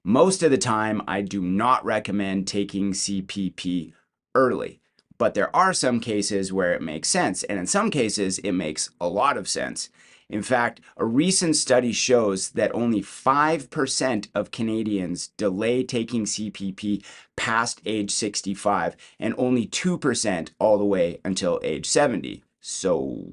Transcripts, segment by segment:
Most of the time, I do not recommend taking CPP early, but there are some cases where it makes sense, and in some cases, it makes a lot of sense. In fact, a recent study shows that only 5% of Canadians delay taking CPP past age 65, and only 2% all the way until age 70. So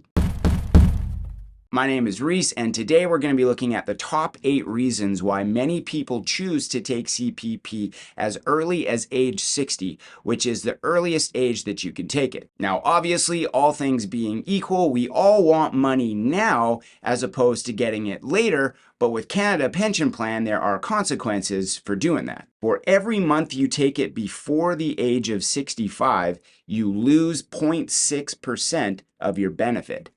my name is Reese, and today we're going to be looking at the top 8 reasons why many people choose to take CPP as early as age 60, which is the earliest age that you can take it. Now, obviously, all things being equal, we all want money now as opposed to getting it later, but with Canada Pension Plan, there are consequences for doing that. For every month you take it before the age of 65, you lose 0.6% of your benefit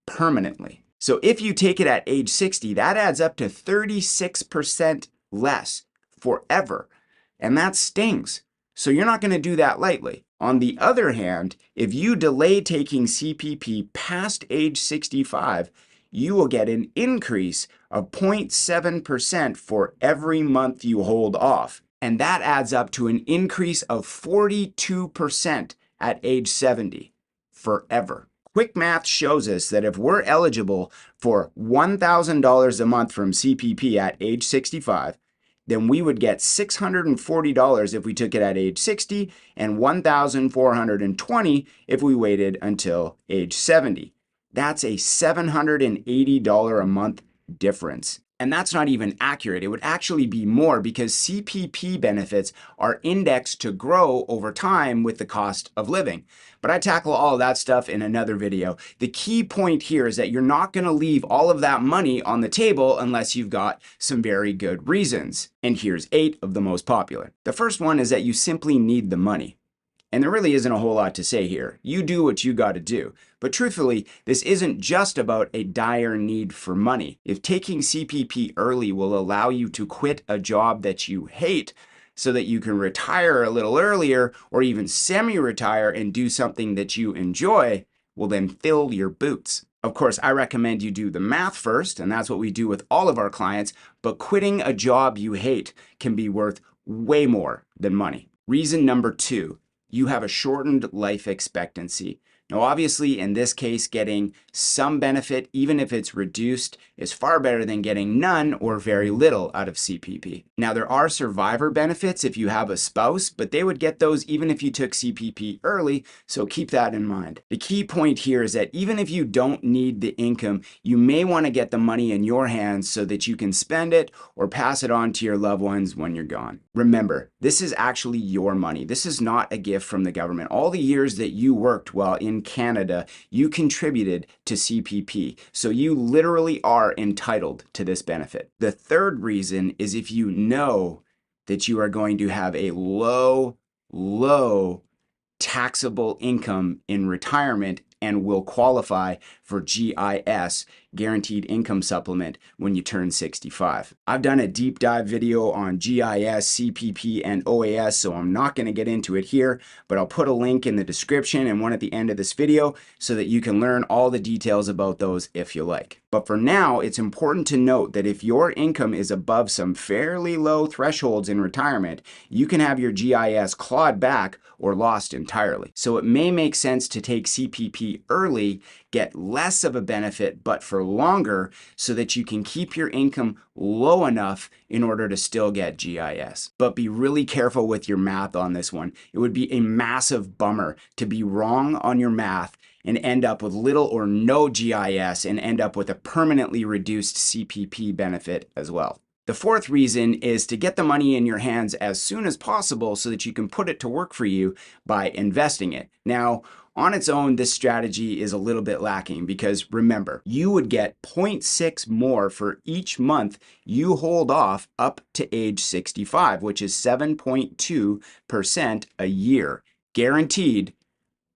permanently. So if you take it at age 60, that adds up to 36% less forever. And that stings. So you're not going to do that lightly. On the other hand, if you delay taking CPP past age 65, you will get an increase of 0.7% for every month you hold off. And that adds up to an increase of 42% at age 70 forever. Quick math shows us that if we're eligible for $1,000 a month from CPP at age 65, then we would get $640 if we took it at age 60 and $1,420 if we waited until age 70. That's a $780 a month difference. And that's not even accurate. It would actually be more because CPP benefits are indexed to grow over time with the cost of living. But I tackle all of that stuff in another video. The key point here is that you're not going to leave all of that money on the table unless you've got some very good reasons. And here's 8 of the most popular. The first one is that you simply need the money. And there really isn't a whole lot to say here. You do what you got to do. But truthfully, this isn't just about a dire need for money. If taking CPP early will allow you to quit a job that you hate so that you can retire a little earlier or even semi-retire and do something that you enjoy, well then fill your boots. Of course, I recommend you do the math first, and that's what we do with all of our clients, but quitting a job you hate can be worth way more than money. Reason number 2. You have a shortened life expectancy. Now, obviously, in this case, getting some benefit, even if it's reduced, is far better than getting none or very little out of CPP. Now, there are survivor benefits if you have a spouse, but they would get those even if you took CPP early, so keep that in mind. The key point here is that even if you don't need the income, you may want to get the money in your hands so that you can spend it or pass it on to your loved ones when you're gone. Remember, this is actually your money. This is not a gift from the government. All the years that you worked while in Canada, you contributed to CPP. So you literally are entitled to this benefit. The third reason is if you know that you are going to have a low taxable income in retirement and will qualify for GIS, Guaranteed Income Supplement, when you turn 65. I've done a deep dive video on GIS, CPP, and OAS, so I'm not going to get into it here, but I'll put a link in the description and one at the end of this video so that you can learn all the details about those if you like. But for now, it's important to note that if your income is above some fairly low thresholds in retirement, you can have your GIS clawed back or lost entirely. So it may make sense to take CPP early, get less of a benefit, but for longer, so that you can keep your income low enough in order to still get GIS. But be really careful with your math on this one. It would be a massive bummer to be wrong on your math and end up with little or no GIS and end up with a permanently reduced CPP benefit as well. The fourth reason is to get the money in your hands as soon as possible so that you can put it to work for you by investing it. Now, on its own, this strategy is a little bit lacking because remember, you would get 0.6 more for each month you hold off up to age 65, which is 7.2% a year, guaranteed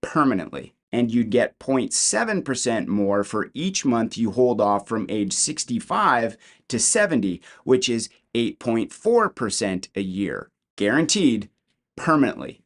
permanently. And you'd get 0.7% more for each month you hold off from age 65 to 70, which is 8.4% a year, guaranteed permanently,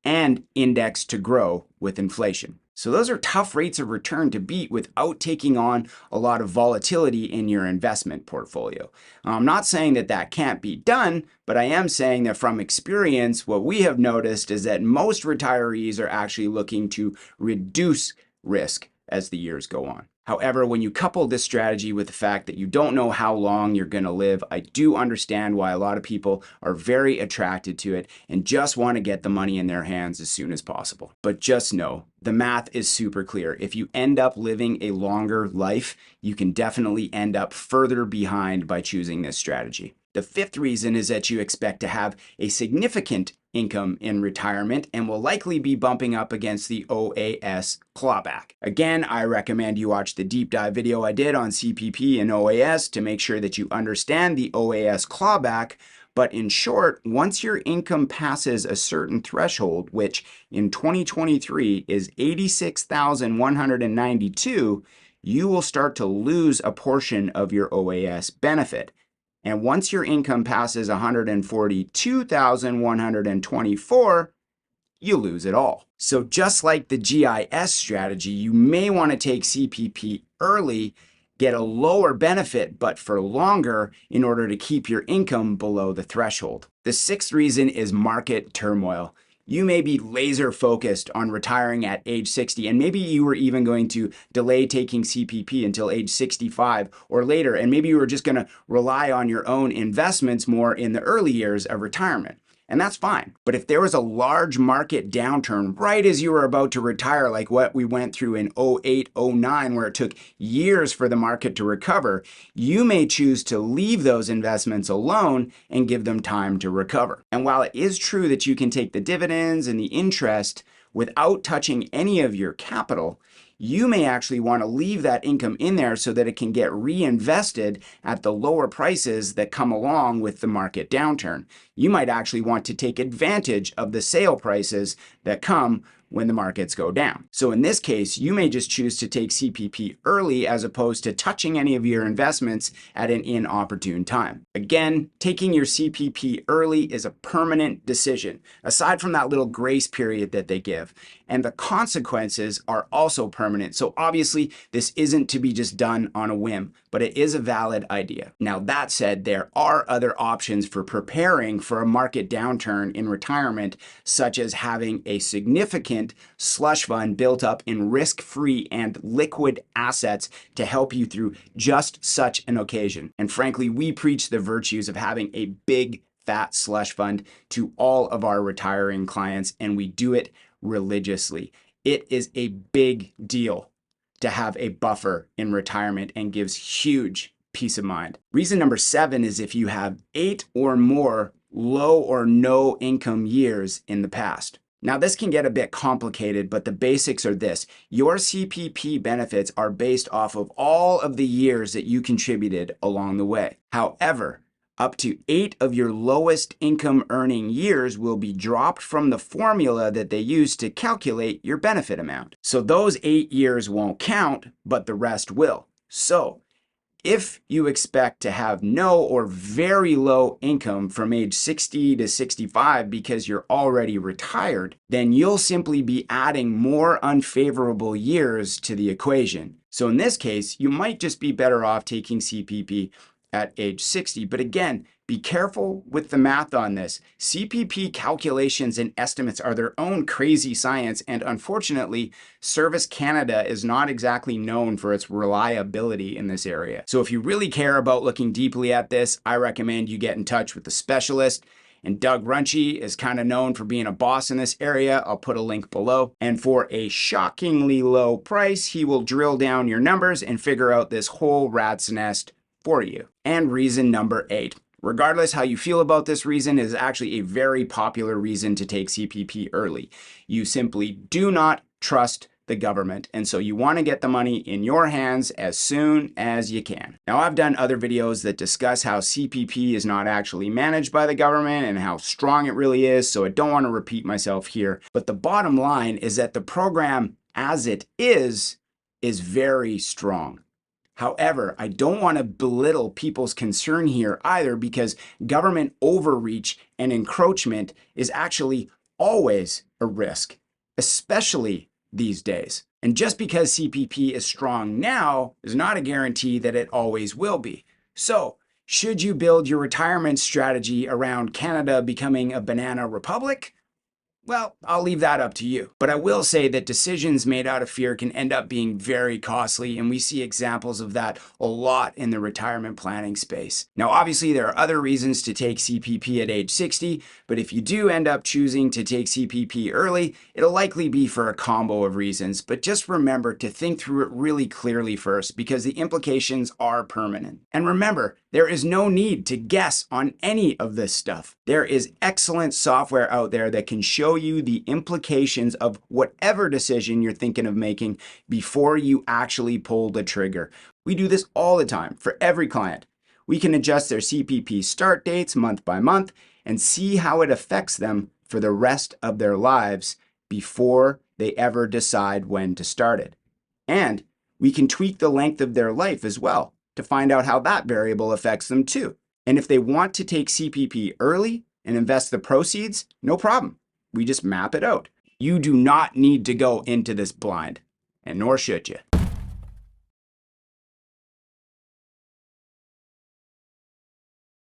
and indexed to grow with inflation. So those are tough rates of return to beat without taking on a lot of volatility in your investment portfolio. I'm not saying that that can't be done, but I am saying that from experience, what we have noticed is that most retirees are actually looking to reduce risk as the years go on. However, when you couple this strategy with the fact that you don't know how long you're going to live, I do understand why a lot of people are very attracted to it and just want to get the money in their hands as soon as possible. But just know, the math is super clear. If you end up living a longer life, you can definitely end up further behind by choosing this strategy. The fifth reason is that you expect to have a significant income in retirement and will likely be bumping up against the OAS Clawback. Again, I recommend you watch the deep dive video I did on CPP and OAS to make sure that you understand the OAS Clawback. But in short, once your income passes a certain threshold, which in 2023 is $86,192, you will start to lose a portion of your OAS benefit. And once your income passes $142,124, you lose it all. So just like the GIS strategy, you may want to take CPP early, get a lower benefit, but for longer in order to keep your income below the threshold. The sixth reason is market turmoil. You may be laser focused on retiring at age 60, and maybe you were even going to delay taking CPP until age 65 or later, and maybe you were just going to rely on your own investments more in the early years of retirement. And that's fine. But if there was a large market downturn right as you were about to retire, like what we went through in 08, 09, where it took years for the market to recover, you may choose to leave those investments alone and give them time to recover. And while it is true that you can take the dividends and the interest without touching any of your capital, you may actually want to leave that income in there so that it can get reinvested at the lower prices that come along with the market downturn. You might actually want to take advantage of the sale prices that come when the markets go down. So in this case, you may just choose to take CPP early as opposed to touching any of your investments at an inopportune time. Again, taking your CPP early is a permanent decision, aside from that little grace period that they give. And the consequences are also permanent. So obviously, this isn't to be just done on a whim, but it is a valid idea. Now, that said, there are other options for preparing for a market downturn in retirement, such as having a significant slush fund built up in risk-free and liquid assets to help you through just such an occasion. And frankly, we preach the virtues of having a big, fat slush fund to all of our retiring clients, and we do it religiously. It is a big deal to have a buffer in retirement and gives huge peace of mind. Reason number 7 is if you have 8 or more low or no income years in the past. Now, this can get a bit complicated, but the basics are this. Your CPP benefits are based off of all of the years that you contributed along the way. However, up to 8 of your lowest income earning years will be dropped from the formula that they use to calculate your benefit amount. So those 8 years won't count, but the rest will. So if you expect to have no or very low income from age 60 to 65 because you're already retired, then you'll simply be adding more unfavorable years to the equation. So in this case, you might just be better off taking CPP at age 60. But again, be careful with the math on this. CPP calculations and estimates are their own crazy science, and unfortunately, Service Canada is not exactly known for its reliability in this area. So if you really care about looking deeply at this, I recommend you get in touch with a specialist. And Doug Runchie is kind of known for being a boss in this area. I'll put a link below. And for a shockingly low price, he will drill down your numbers and figure out this whole rat's nest for you. And reason number 8. Regardless how you feel about this reason, is actually a very popular reason to take CPP early. You simply do not trust the government, and so you want to get the money in your hands as soon as you can. Now, I've done other videos that discuss how CPP is not actually managed by the government and how strong it really is, so I don't want to repeat myself here. But the bottom line is that the program as it is very strong. However, I don't want to belittle people's concern here either, because government overreach and encroachment is actually always a risk, especially these days. And just because CPP is strong now is not a guarantee that it always will be. So, should you build your retirement strategy around Canada becoming a banana republic? Well, I'll leave that up to you. But I will say that decisions made out of fear can end up being very costly, and we see examples of that a lot in the retirement planning space. Now, obviously, there are other reasons to take CPP at age 60, but if you do end up choosing to take CPP early, it'll likely be for a combo of reasons. But just remember to think through it really clearly first, because the implications are permanent. And remember, there is no need to guess on any of this stuff. There is excellent software out there that can show you the implications of whatever decision you're thinking of making before you actually pull the trigger. We do this all the time for every client. We can adjust their CPP start dates month by month and see how it affects them for the rest of their lives before they ever decide when to start it. And we can tweak the length of their life as well to find out how that variable affects them too. And if they want to take CPP early and invest the proceeds, no problem. We just map it out. You do not need to go into this blind, and nor should you.